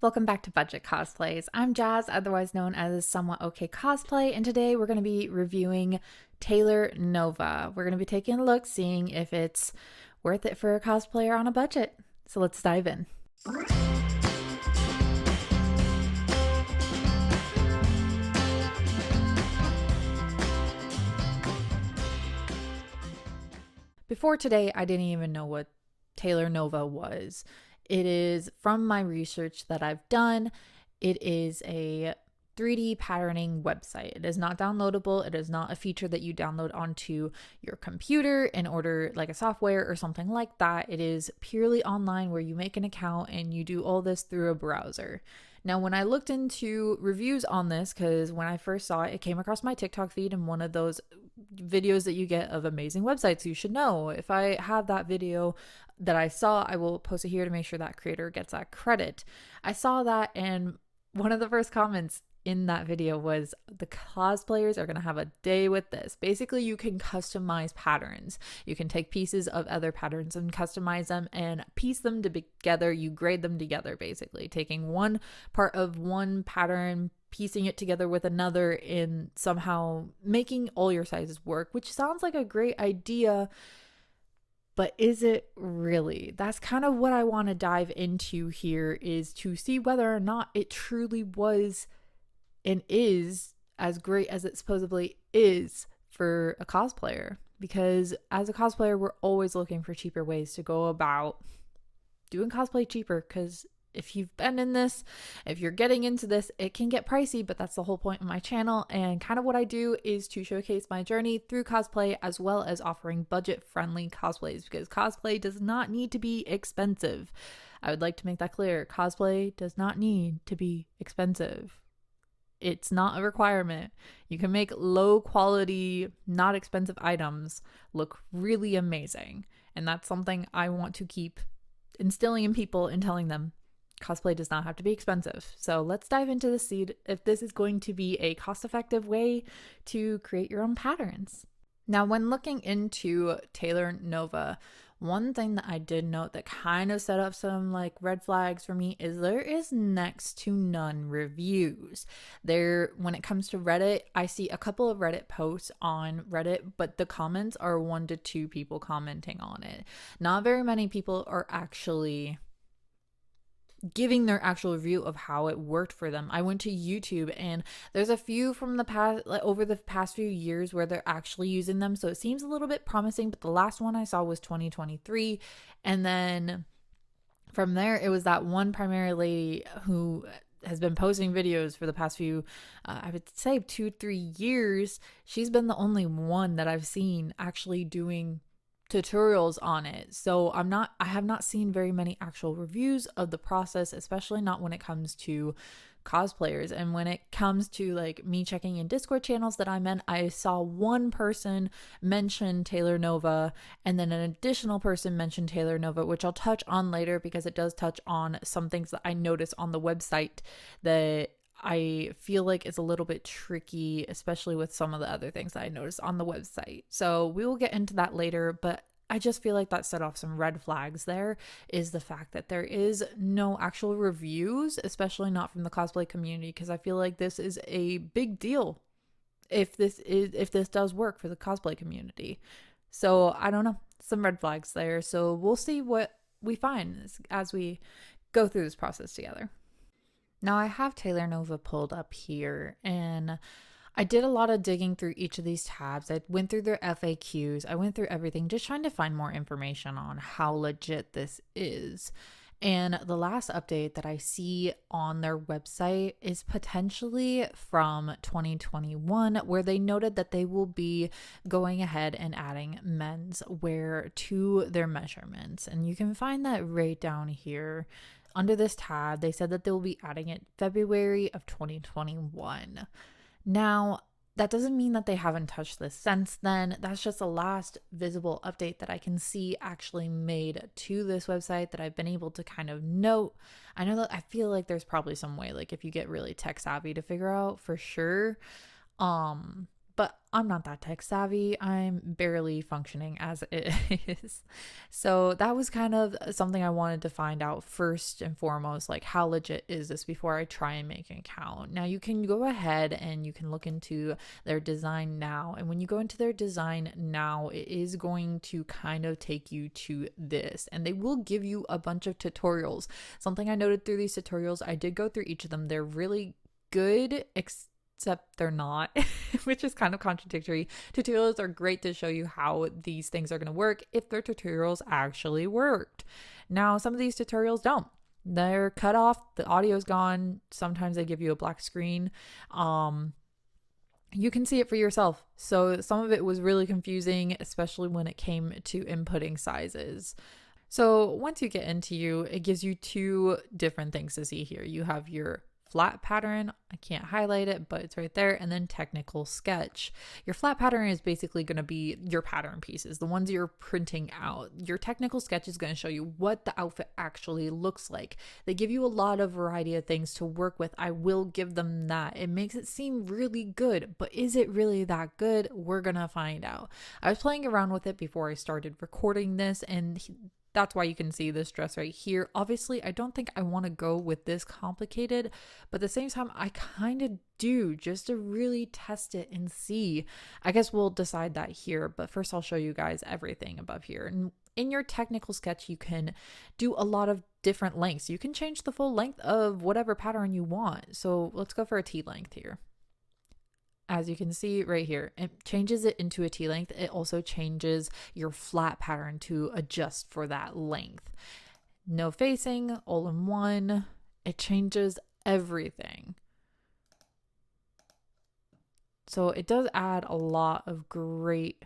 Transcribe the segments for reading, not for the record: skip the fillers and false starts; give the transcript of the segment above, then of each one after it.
Welcome back to Budget Cosplays. I'm Jazz, otherwise known as Somewhat Okay Cosplay, and today we're going to be reviewing TailorNova. We're going to be taking a look, seeing if it's worth it for a cosplayer on a budget. So let's dive in. Before today, I didn't even know what TailorNova was. It is from my research that I've done. It is a 3D patterning website. It is not downloadable. It is not a feature that you download onto your computer in order, like a software or something like that. It is purely online where you make an account and you do all this through a browser. Now, when I looked into reviews on this, because when I first saw it, it came across my TikTok feed in one of those videos that you get of amazing websites you should know. If I have that video that I saw, I will post it here to make sure that creator gets that credit. I saw that, and one of the first comments in that video was, the cosplayers are going to have a day with this. Basically, you can customize patterns. You can take pieces of other patterns and customize them and piece them together. You grade them together, basically taking one part of one pattern, piecing it together with another, and somehow making all your sizes work, which sounds like a great idea. But is it really? That's kind of what I want to dive into here, is to see whether or not it truly was and is as great as it supposedly is for a cosplayer. Because as a cosplayer, we're always looking for cheaper ways to go about doing cosplay cheaper. Because if you've been in this, if you're getting into this, it can get pricey, but that's the whole point of my channel. And kind of what I do is to showcase my journey through cosplay, as well as offering budget-friendly cosplays, because cosplay does not need to be expensive. I would like to make that clear. Cosplay does not need to be expensive. It's not a requirement. You can make low quality, not expensive items look really amazing. And that's something I want to keep instilling in people and telling them cosplay does not have to be expensive. So let's dive into the seed if this is going to be a cost-effective way to create your own patterns. Now, when looking into TailorNova, one thing that I did note that kind of set up some like red flags for me is there is next to none reviews. When it comes to Reddit, I see a couple of Reddit posts on Reddit, but the comments are 1 to 2 people commenting on it. Not very many people are actually giving their actual review of how it worked for them. I went to YouTube, and there's a few from the past, like over the past few years, where they're actually using them, so it seems a little bit promising. But the last one I saw was 2023, and then from there it was that one primary lady who has been posting videos for the past few I would say 2-3 years. She's been the only one that I've seen actually doing tutorials on it. So I have not seen very many actual reviews of the process, especially not when it comes to cosplayers. And when it comes to like me checking in Discord channels that I'm in, I saw one person mention TailorNova, and then an additional person mentioned TailorNova, which I'll touch on later because it does touch on some things that I noticed on the website that I feel like is a little bit tricky, especially with some of the other things that I noticed on the website. So we will get into that later, but I just feel like that set off some red flags. There is the fact that there is no actual reviews, especially not from the cosplay community, because I feel like this is a big deal if this does work for the cosplay community. So I don't know, some red flags there. So we'll see what we find as we go through this process together. Now, I have TailorNova pulled up here, and I did a lot of digging through each of these tabs. I went through their FAQs. I went through everything, just trying to find more information on how legit this is. And the last update that I see on their website is potentially from 2021, where they noted that they will be going ahead and adding men's wear to their measurements. And you can find that right down here. Under this tab, they said that they will be adding it February of 2021. Now, that doesn't mean that they haven't touched this since then. That's just the last visible update that I can see actually made to this website that I've been able to kind of note. I know that I feel like there's probably some way, like if you get really tech savvy, to figure out for sure. but I'm not that tech savvy. I'm barely functioning as it is. So that was kind of something I wanted to find out first and foremost, like how legit is this before I try and make an account. Now you can go ahead and you can look into their design now. And when you go into their design now, it is going to kind of take you to this. And they will give you a bunch of tutorials. Something I noted through these tutorials, I did go through each of them. They're really good, except they're not, which is kind of contradictory. Tutorials are great to show you how these things are going to work if their tutorials actually worked. Now, some of these tutorials don't. They're cut off, the audio's gone. Sometimes they give you a black screen. You can see it for yourself. So some of it was really confusing, especially when it came to inputting sizes. So once you get into it gives you two different things to see here. You have your flat pattern. I can't highlight it, but it's right there. And then technical sketch. Your flat pattern is basically going to be your pattern pieces, the ones you're printing out. Your technical sketch is going to show you what the outfit actually looks like. They give you a lot of variety of things to work with. I will give them that. It makes it seem really good, but is it really that good? We're going to find out. I was playing around with it before I started recording this, and that's why you can see this dress right here. Obviously, I don't think I want to go with this complicated, but at the same time, I kind of do, just to really test it and see. I guess we'll decide that here, but first I'll show you guys everything above here. And in your technical sketch, you can do a lot of different lengths. You can change the full length of whatever pattern you want. So let's go for a T length here. As you can see right here, it changes it into a T length. It also changes your flat pattern to adjust for that length. No facing, all in one. It changes everything. So it does add a lot of great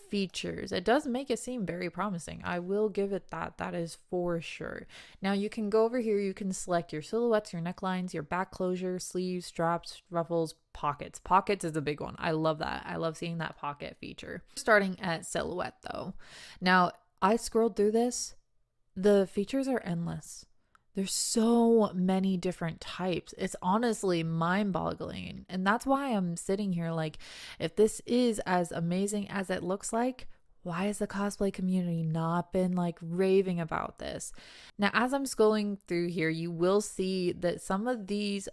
features. It does make it seem very promising. I will give it that. That is for sure. Now you can go over here. You can select your silhouettes, your necklines, your back closure, sleeves, straps, ruffles, pockets. Pockets is a big one. I love that. I love seeing that pocket feature. Starting at silhouette though. Now I scrolled through this. The features are endless. There's so many different types. It's honestly mind-boggling. And that's why I'm sitting here like, if this is as amazing as it looks like, why has the cosplay community not been like raving about this? Now, as I'm scrolling through here, you will see that some of these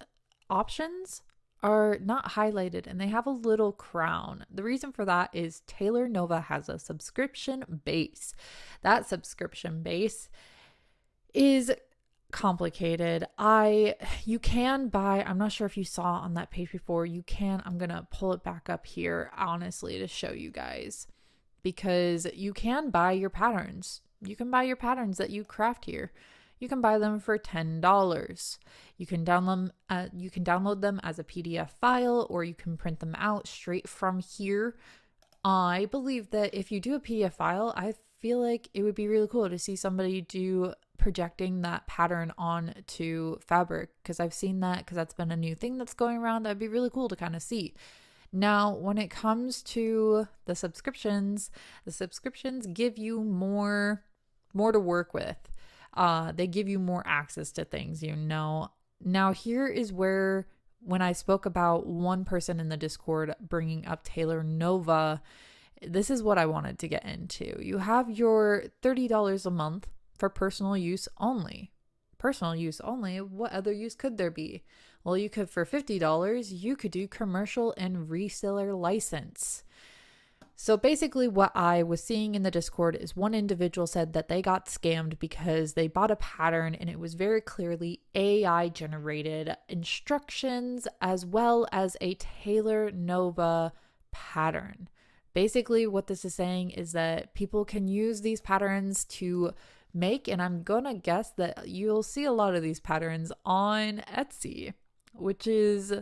options are not highlighted and they have a little crown. The reason for that is TailorNova has a subscription base. That subscription base is complicated. You can buy, I'm not sure if you saw on that page before, I'm gonna pull it back up here honestly to show you guys, because you can buy your patterns. You can buy your patterns that you craft here. You can buy them for $10. You can download them as a PDF file, or you can print them out straight from here. I believe that if you do a PDF file, I feel like it would be really cool to see somebody projecting that pattern onto fabric, because I've seen that, because that's been a new thing that's going around. That'd be really cool to kind of see. Now, when it comes to the subscriptions give you more to work with. They give you more access to things, Now, here is where, when I spoke about one person in the Discord bringing up TailorNova, this is what I wanted to get into. You have your $30 a month for personal use only. Personal use only? What other use could there be? Well, you could, for $50, you could do commercial and reseller license. So basically what I was seeing in the Discord is one individual said that they got scammed because they bought a pattern and it was very clearly AI generated instructions as well as a TailorNova pattern. Basically what this is saying is that people can use these patterns to make, and I'm gonna guess that you'll see a lot of these patterns on Etsy, which is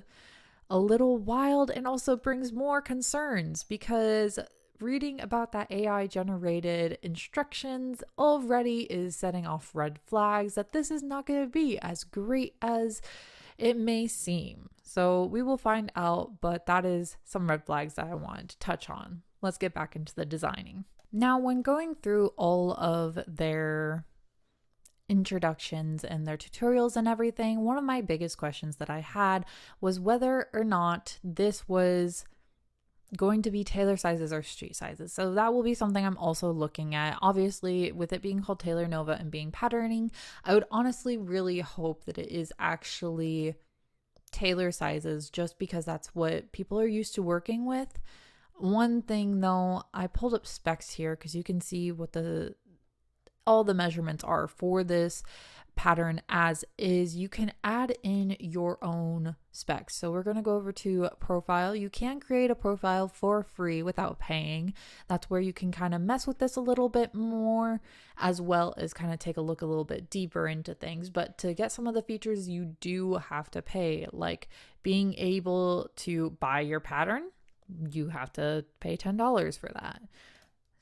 a little wild and also brings more concerns, because reading about that AI generated instructions already is setting off red flags that this is not going to be as great as it may seem. So we will find out, but that is some red flags that I wanted to touch on. Let's get back into the designing. Now, when going through all of their introductions and their tutorials and everything, one of my biggest questions that I had was whether or not this was going to be tailor sizes or street sizes. So that will be something I'm also looking at. Obviously, with it being called TailorNova and being patterning, I would honestly really hope that it is actually tailor sizes, just because that's what people are used to working with. One thing though, I pulled up specs here because you can see what all the measurements are for this pattern as is. You can add in your own specs. So we're going to go over to profile. You can create a profile for free without paying. That's where you can kind of mess with this a little bit more, as well as kind of take a look a little bit deeper into things. But to get some of the features, you do have to pay, like being able to buy your pattern. You have to pay $10 for that.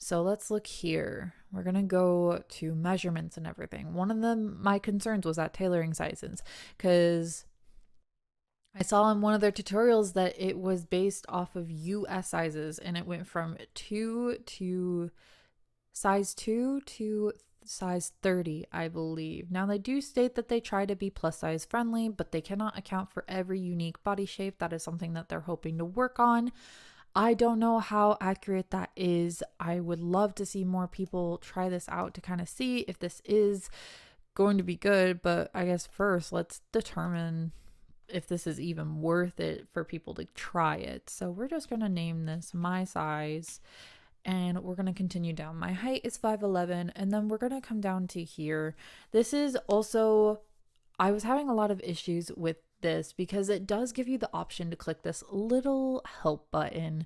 So let's look here. We're going to go to measurements and everything. One of my concerns was that tailoring sizes, because I saw in one of their tutorials that it was based off of US sizes, and it went from size 2 to size 30, I believe. Now, they do state that they try to be plus size friendly, but they cannot account for every unique body shape. That is something that they're hoping to work on. I don't know how accurate that is. I would love to see more people try this out to kind of see if this is going to be good. But I guess first, let's determine if this is even worth it for people to try it. So we're just going to name this my size, and we're going to continue down. My height is 5'11", and then we're going to come down to here. This is also, I was having a lot of issues with this because it does give you the option to click this little help button,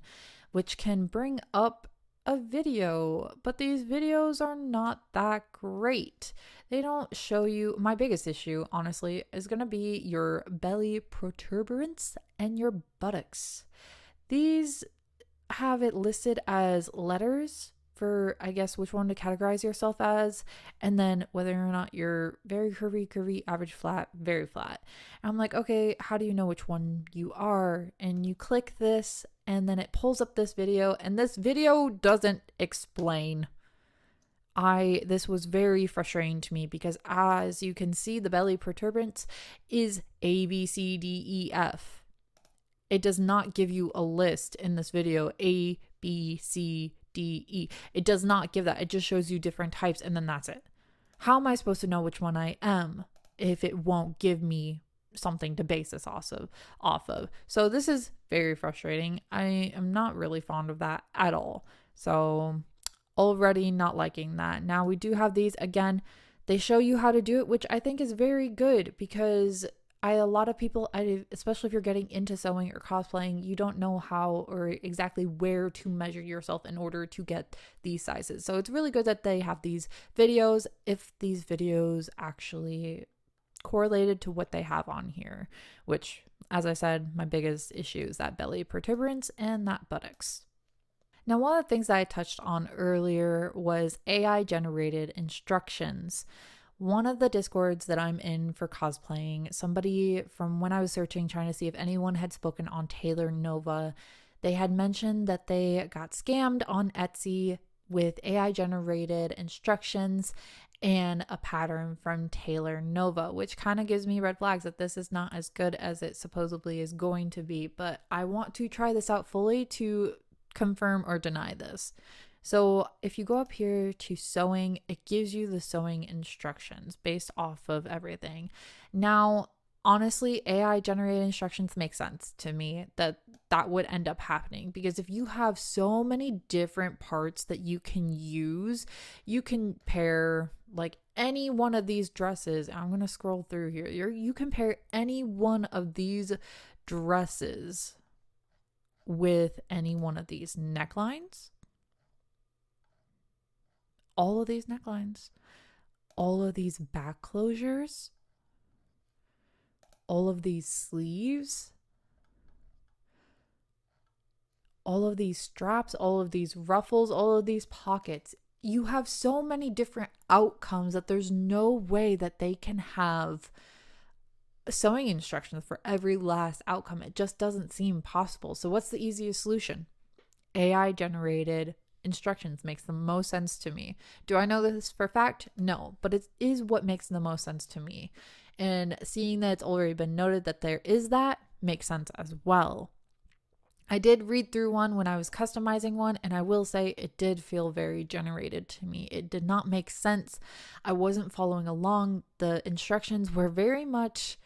which can bring up a video, but these videos are not that great. They don't show you. My biggest issue, honestly, is going to be your belly protuberance and your buttocks. These have it listed as letters for, I guess, which one to categorize yourself as, and then whether or not you're very curvy, average, flat, very flat. And I'm like, okay, how do you know which one you are? And you click this, and then it pulls up this video, and this video doesn't explain. This was very frustrating to me because, as you can see, the belly protuberance is A, B, C, D, E, F. It does not give you a list in this video, A, B, C, D, E. It does not give that. It just shows you different types, and then that's it. How am I supposed to know which one I am if it won't give me something to base this off of? So this is very frustrating. I am not really fond of that at all. So already not liking that. Now we do have these. Again, they show you how to do it, which I think is very good, because a lot of people, especially if you're getting into sewing or cosplaying, you don't know how or exactly where to measure yourself in order to get these sizes. So it's really good that they have these videos, if these videos actually correlated to what they have on here, which, as I said, my biggest issue is that belly protuberance and that buttocks. Now, one of the things that I touched on earlier was AI generated instructions. One of the Discords that I'm in for cosplaying, somebody from when I was searching, trying to see if anyone had spoken on TailorNova, they had mentioned that they got scammed on Etsy with AI generated instructions and a pattern from TailorNova, which kind of gives me red flags that this is not as good as it supposedly is going to be. But I want to try this out fully to confirm or deny this. So if you go up here to sewing, it gives you the sewing instructions based off of everything. Now, honestly, AI generated instructions make sense to me that would end up happening, because if you have so many different parts that you can use, you can pair like any one of these dresses. I'm going to scroll through here. You can pair any one of these dresses with any one of these necklines. All of these necklines, all of these back closures, all of these sleeves, all of these straps, all of these ruffles, all of these pockets. You have so many different outcomes that there's no way that they can have sewing instructions for every last outcome. It just doesn't seem possible. So what's the easiest solution? AI generated instructions makes the most sense to me. Do I know this for a fact? No, but it is what makes the most sense to me. And seeing that it's already been noted that there is that makes sense as well. I did read through one when I was customizing one, and I will say it did feel very generated to me. It did not make sense. I wasn't following along. The instructions were very much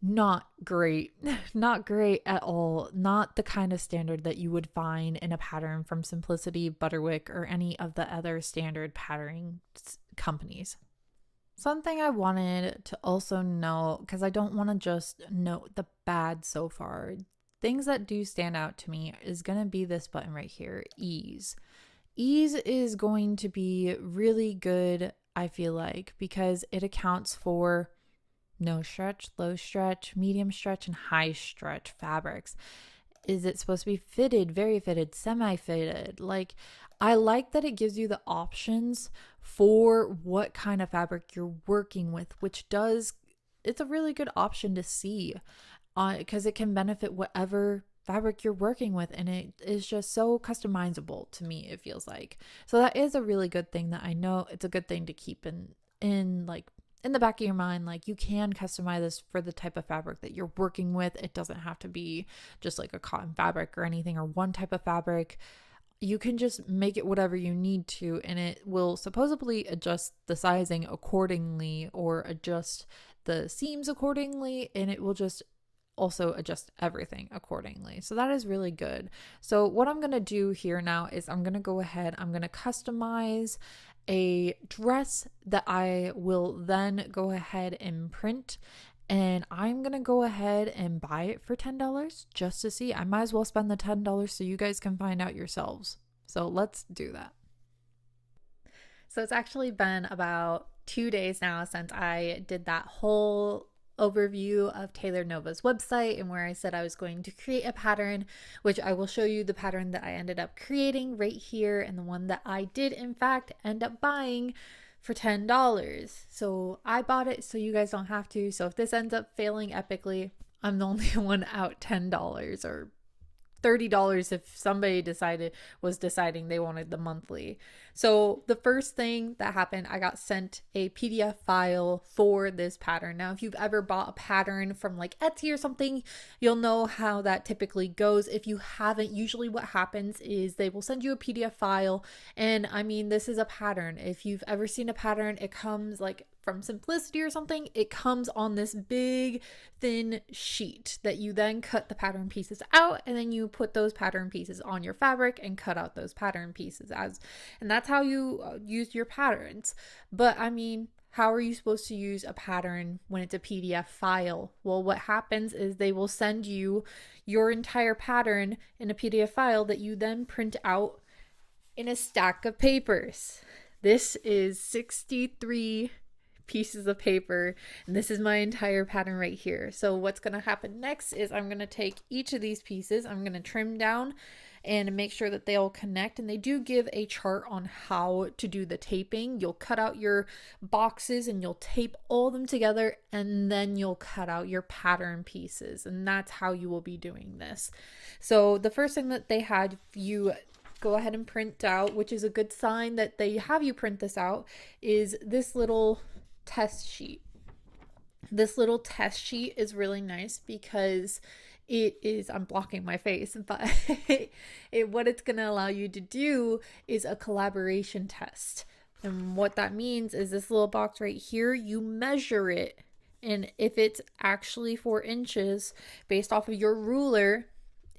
not great. Not great at all. Not the kind of standard that you would find in a pattern from Simplicity, Butterwick, or any of the other standard patterning companies. Something I wanted to also note, because I don't want to just note the bad so far, things that do stand out to me is going to be this button right here, ease. Ease is going to be really good, I feel like, because it accounts for no stretch, low stretch, medium stretch, and high stretch fabrics. Is it supposed to be fitted, very fitted, semi-fitted? Like, I like that it gives you the options for what kind of fabric you're working with, which does, it's a really good option to see because it can benefit whatever fabric you're working with, and it is just so customizable to me, it feels like. So that is a really good thing that I know it's a good thing to keep in like in the back of your mind. Like, you can customize this for the type of fabric that you're working with. It doesn't have to be just like a cotton fabric or anything, or one type of fabric. You can just make it whatever you need to, and it will supposedly adjust the sizing accordingly or adjust the seams accordingly, and it will just also adjust everything accordingly. So that is really good. So what I'm going to do here now is I'm going to go ahead, I'm going to customize a dress that I will then go ahead and print, and I'm going to go ahead and buy it for $10 just to see. I might as well spend the $10 so you guys can find out yourselves. So let's do that. So it's actually been about 2 days now since I did that whole overview of TailorNova's website, and where I said I was going to create a pattern, which I will show you the pattern that I ended up creating right here, and the one that I did in fact end up buying for $10. So I bought it so you guys don't have to. So if this ends up failing epically, I'm the only one out $10 or $30 if somebody was deciding they wanted the monthly. So the first thing that happened, I got sent a PDF file for this pattern. Now, if you've ever bought a pattern from like Etsy or something, you'll know how that typically goes. If you haven't, usually what happens is they will send you a PDF file. And I mean, this is a pattern. If you've ever seen a pattern, it comes like from Simplicity or something, it comes on this big thin sheet that you then cut the pattern pieces out, and then you put those pattern pieces on your fabric and cut out those pattern pieces and that's how you use your patterns. But I mean, how are you supposed to use a pattern when it's a PDF file? Well, what happens is they will send you your entire pattern in a PDF file that you then print out in a stack of papers. This is 63 pieces of paper, and this is my entire pattern right here. So what's going to happen next is I'm going to take each of these pieces, I'm going to trim down and make sure that they all connect, and they do give a chart on how to do the taping. You'll cut out your boxes and you'll tape all of them together, and then you'll cut out your pattern pieces, and that's how you will be doing this. So the first thing that they had you go ahead and print out, which is a good sign that they have you print this out, is this little test sheet. This little test sheet is really nice because it is, I'm blocking my face, but what it's going to allow you to do is a collaboration test. And what that means is this little box right here, you measure it. And if it's actually 4 inches based off of your ruler,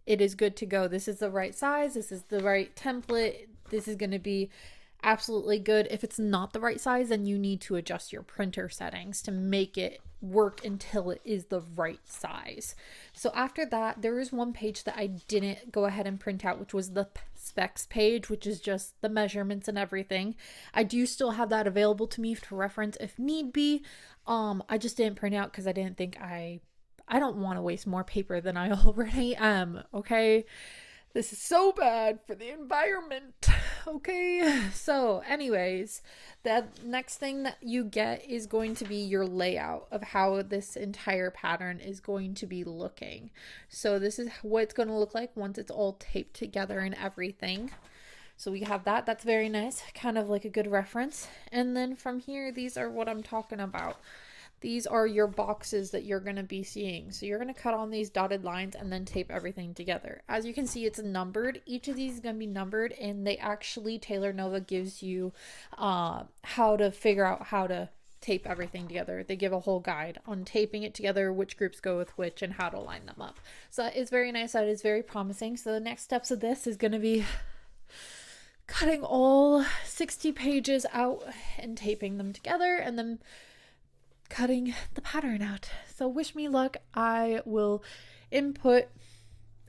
it is good to go. This is the right size. This is the right template. This is going to be absolutely good. If it's not the right size, then you need to adjust your printer settings to make it work until it is the right size. So after that, there is one page that I didn't go ahead and print out, which was the specs page, which is just the measurements and everything. I do still have that available to me to reference if need be. I just didn't print out because I didn't think I don't want to waste more paper than I already am, okay? This is so bad for the environment, okay? So anyways, the next thing that you get is going to be your layout of how this entire pattern is going to be looking. So this is what it's going to look like once it's all taped together and everything. So we have that. That's very nice, kind of like a good reference. And then from here, these are what I'm talking about. these are your boxes that you're going to be seeing. So you're going to cut on these dotted lines and then tape everything together. As you can see, it's numbered. Each of these is going to be numbered, and they actually, TailorNova gives you how to figure out how to tape everything together. They give a whole guide on taping it together, which groups go with which, and how to line them up. So that is very nice. That is very promising. So the next steps of this is going to be cutting all 60 pages out and taping them together, and then cutting the pattern out. So wish me luck. I will input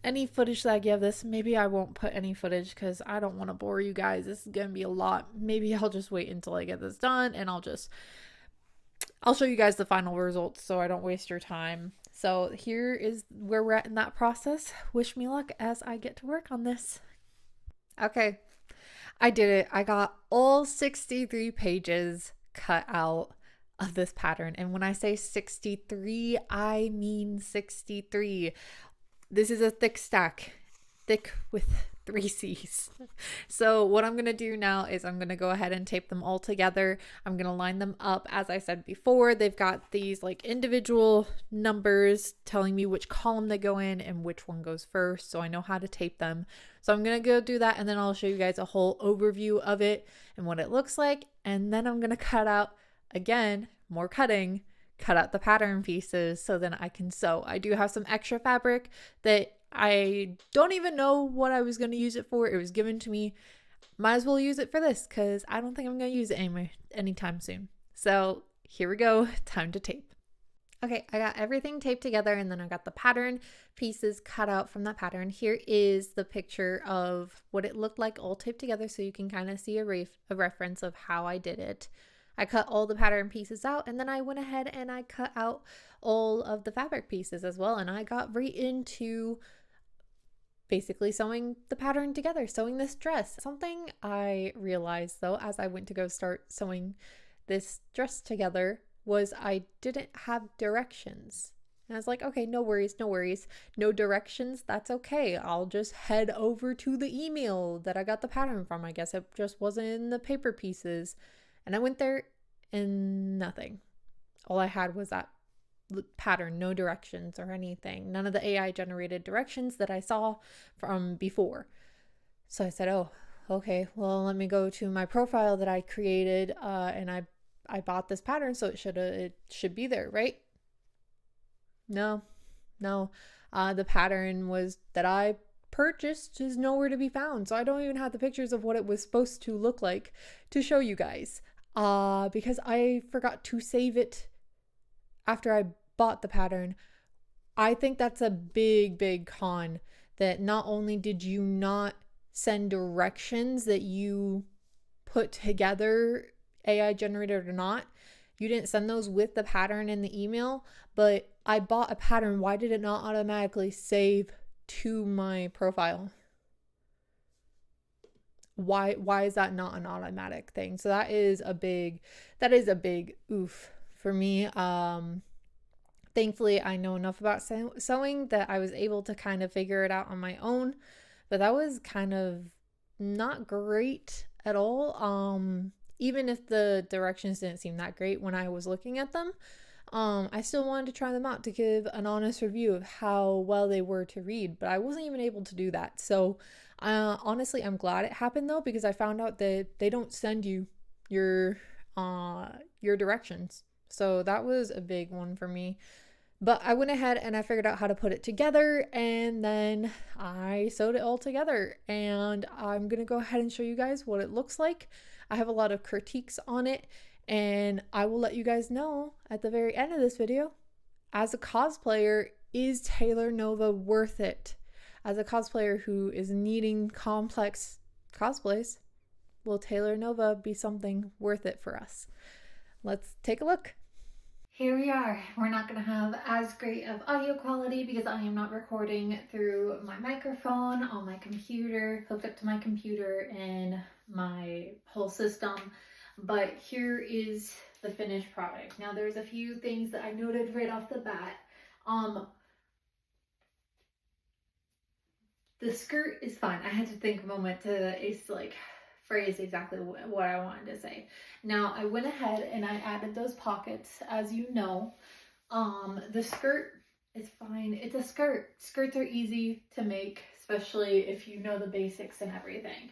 any footage that I give this. Maybe I won't put any footage because I don't want to bore you guys. This is going to be a lot. Maybe I'll just wait until I get this done, and I'll show you guys the final results so I don't waste your time. So here is where we're at in that process. Wish me luck as I get to work on this. Okay, I did it. I got all 63 pages cut out of this pattern. And when I say 63, I mean 63. This is a thick stack, thick with 3 C's. So what I'm going to do now is I'm going to go ahead and tape them all together. I'm going to line them up. As I said before, they've got these like individual numbers telling me which column they go in and which one goes first, so I know how to tape them. So I'm going to go do that, and then I'll show you guys a whole overview of it and what it looks like. And then I'm going to cut out, again, more cutting, cut out the pattern pieces so then I can sew. I do have some extra fabric that I don't even know what I was going to use it for. It was given to me. Might as well use it for this because I don't think I'm going to use it anytime soon. So here we go. Time to tape. Okay, I got everything taped together, and then I got the pattern pieces cut out from that pattern. Here is the picture of what it looked like all taped together, so you can kind of see a reference of how I did it. I cut all the pattern pieces out, and then I went ahead and I cut out all of the fabric pieces as well, and I got right into basically sewing the pattern together, sewing this dress. Something I realized though as I went to go start sewing this dress together was I didn't have directions. And I was like, okay, no worries, no directions, that's okay. I'll just head over to the email that I got the pattern from. I guess it just wasn't in the paper pieces. And I went there and nothing. All I had was that pattern, no directions or anything. None of the AI generated directions that I saw from before. So I said, oh, okay, well, let me go to my profile that I created, and I bought this pattern, so it should be there, right? No. The pattern was that I purchased is nowhere to be found. So I don't even have the pictures of what it was supposed to look like to show you guys. Because I forgot to save it after I bought the pattern. I think that's a big con, that not only did you not send directions that you put together, AI generated or not, you didn't send those with the pattern in the email, but I bought a pattern. Why did it not automatically save to my profile? Why is that not an automatic thing? So that is a big oof for me. Thankfully I know enough about sewing that I was able to kind of figure it out on my own, but that was kind of not great at all. Even if the directions didn't seem that great when I was looking at them, I still wanted to try them out to give an honest review of how well they were to read, but I wasn't even able to do that. So honestly, I'm glad it happened though, because I found out that they don't send you your directions. So that was a big one for me. But I went ahead and I figured out how to put it together, and then I sewed it all together, and I'm going to go ahead and show you guys what it looks like. I have a lot of critiques on it, and I will let you guys know at the very end of this video. As a cosplayer, is TailorNova worth it? As a cosplayer who is needing complex cosplays, will TailorNova be something worth it for us? Let's take a look. Here we are. We're not going to have as great of audio quality because I am not recording through my microphone on my computer, hooked up to my computer and my whole system. But here is the finished product. Now there's a few things that I noted right off the bat. The skirt is fine. I had to think a moment to, it's like phrase exactly what I wanted to say. Now I went ahead and I added those pockets, as you know. The skirt is fine. It's a skirt. Skirts are easy to make, especially if you know the basics and everything.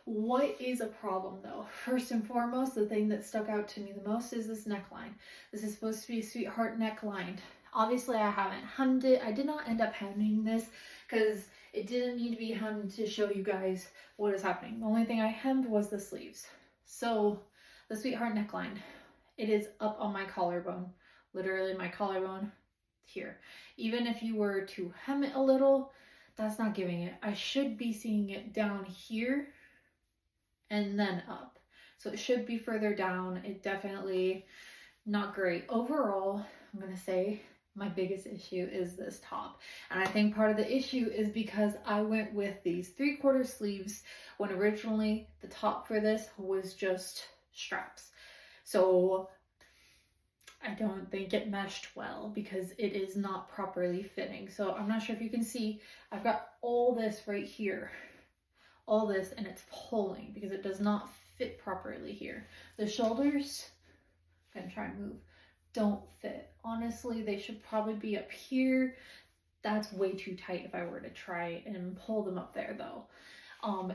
What is a problem though? First and foremost, the thing that stuck out to me the most is this neckline. This is supposed to be a sweetheart neckline. Obviously I haven't hemmed it. I did not end up hemming this because it didn't need to be hemmed to show you guys what is happening. The only thing I hemmed was the sleeves. So the sweetheart neckline, it is up on my collarbone, literally my collarbone here. Even if you were to hem it a little, that's not giving it. I should be seeing it down here and then up. So it should be further down. It definitely not great. Overall, I'm gonna say my biggest issue is this top. And I think part of the issue is because I went with these 3/4 sleeves when originally the top for this was just straps. So I don't think it meshed well because it is not properly fitting. So I'm not sure if you can see, I've got all this right here, all this, and it's pulling because it does not fit properly here. The shoulders, I'm gonna try and move, don't fit. Honestly, they should probably be up here. That's way too tight if I were to try and pull them up there though.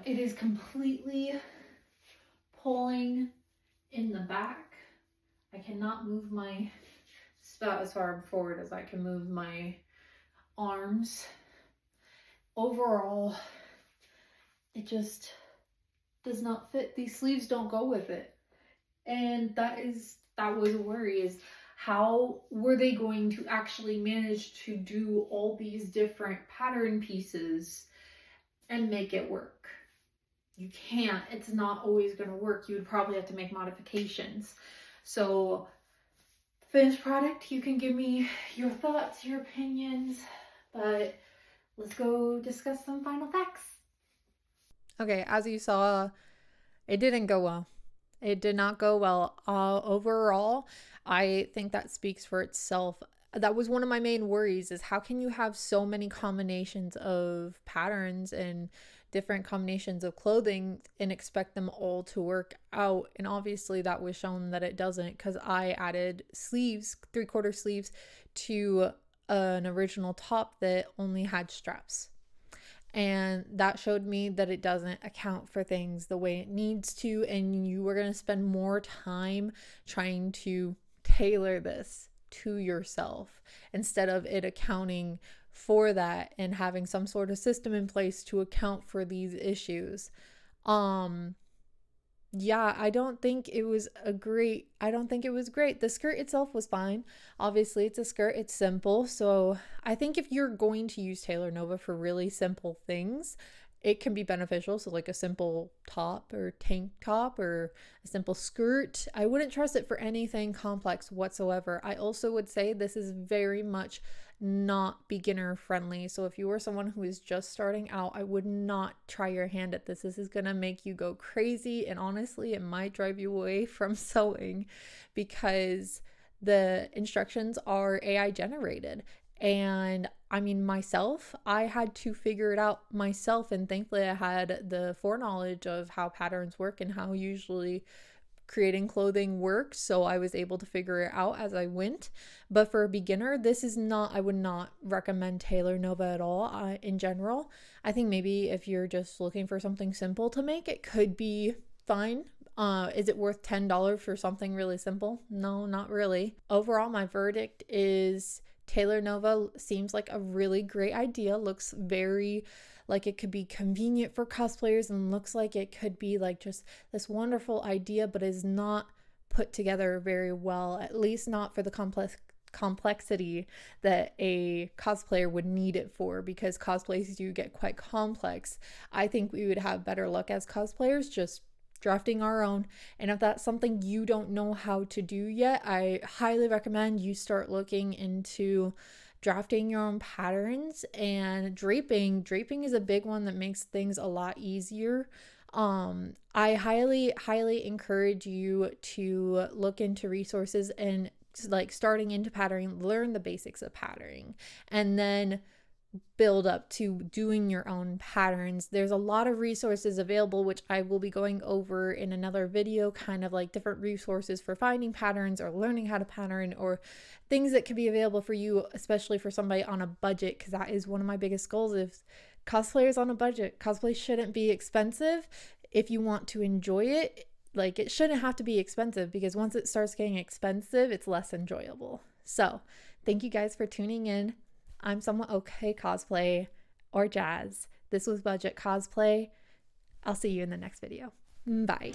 It is completely pulling in the back. I cannot move my spout as far forward as I can move my arms. Overall, it just does not fit. These sleeves don't go with it. And that was a worry, is how were they going to actually manage to do all these different pattern pieces and make it work? You can't. It's not always going to work. You would probably have to make modifications. So finished product, you can give me your thoughts, your opinions, but let's go discuss some final facts. Okay, as you saw, it didn't go well. It did not go well. Overall, I think that speaks for itself. That was one of my main worries, is how can you have so many combinations of patterns and different combinations of clothing and expect them all to work out? And obviously that was shown that it doesn't, because I added sleeves, 3/4 sleeves, to an original top that only had straps. And that showed me that it doesn't account for things the way it needs to, and you are going to spend more time trying to tailor this to yourself instead of it accounting for that and having some sort of system in place to account for these issues. Yeah, I don't think it was great. The skirt itself was fine. Obviously, it's a skirt, it's simple. So I think if you're going to use TailorNova for really simple things, it can be beneficial. So like a simple top or tank top or a simple skirt. I wouldn't trust it for anything complex whatsoever. I also would say this is very much not beginner friendly. So if you are someone who is just starting out, I would not try your hand at this. This is going to make you go crazy, and honestly, it might drive you away from sewing because the instructions are AI generated. And I mean, myself, I had to figure it out myself, and thankfully I had the foreknowledge of how patterns work and how usually creating clothing works, so I was able to figure it out as I went. But for a beginner, I would not recommend TailorNova at all. In general, I think maybe if you're just looking for something simple to make, it could be fine. Is it worth $10 for something really simple? No, not really. Overall, my verdict is TailorNova seems like a really great idea. Looks very like it could be convenient for cosplayers, and looks like it could be like just this wonderful idea, but is not put together very well, at least not for the complexity that a cosplayer would need it for, because cosplays do get quite complex. I think we would have better luck as cosplayers just drafting our own. And if that's something you don't know how to do yet, I highly recommend you start looking into drafting your own patterns. And draping is a big one that makes things a lot easier. I highly encourage you to look into resources and like starting into patterning, learn the basics of patterning, and then build up to doing your own patterns. There's a lot of resources available, which I will be going over in another video, kind of like different resources for finding patterns or learning how to pattern, or things that could be available for you, especially for somebody on a budget, because that is one of my biggest goals is cosplayers on a budget. Cosplay shouldn't be expensive. If you want to enjoy it, like, it shouldn't have to be expensive, because once it starts getting expensive, it's less enjoyable. So thank you guys for tuning in. I'm Somewhat Okay Cosplay, or Jazz. This was Budget Cosplay. I'll see you in the next video. Bye.